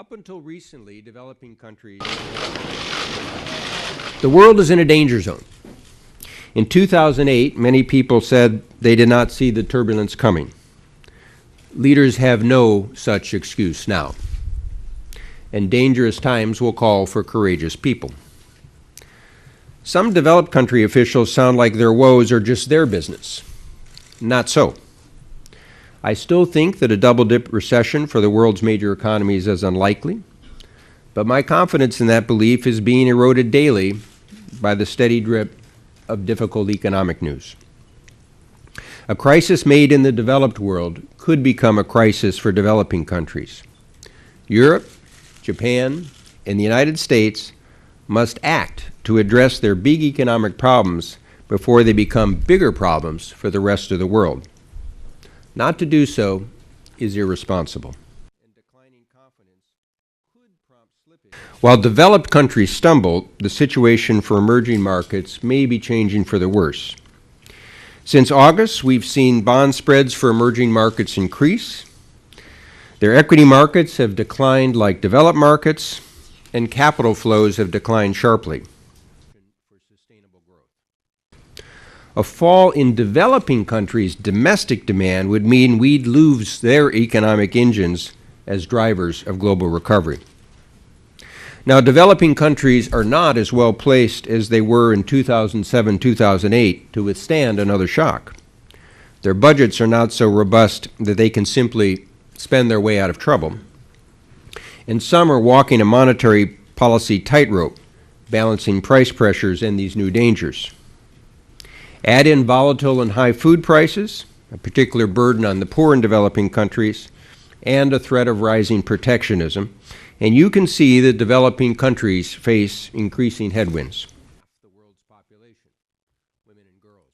Up until recently, developing countries, the world is in a danger zone. In 2008, many people said they did not see the turbulence coming. Leaders have no such excuse now, and dangerous times will call for courageous people. Some developed country officials sound like their woes are just their business. Not so. I still think that a double-dip recession for the world's major economies is unlikely, but my confidence in that belief is being eroded daily by the steady drip of difficult economic news. A crisis made in the developed world could become a crisis for developing countries. Europe, Japan, and the United States must act to address their big economic problems before they become bigger problems for the rest of the world. Not to do so is irresponsible. While developed countries stumble, the situation for emerging markets may be changing for the worse. Since August, we've seen bond spreads for emerging markets increase. Their equity markets have declined like developed markets, and capital flows have declined sharply. A fall in developing countries' domestic demand would mean we'd lose their economic engines as drivers of global recovery. Now, developing countries are not as well placed as they were in 2007-2008 to withstand another shock. Their budgets are not so robust that they can simply spend their way out of trouble. And some are walking a monetary policy tightrope, balancing price pressures and these new dangers. Add in volatile and high food prices, a particular burden on the poor in developing countries, and a threat of rising protectionism, and you can see that developing countries face increasing headwinds. The world's population, women and girls.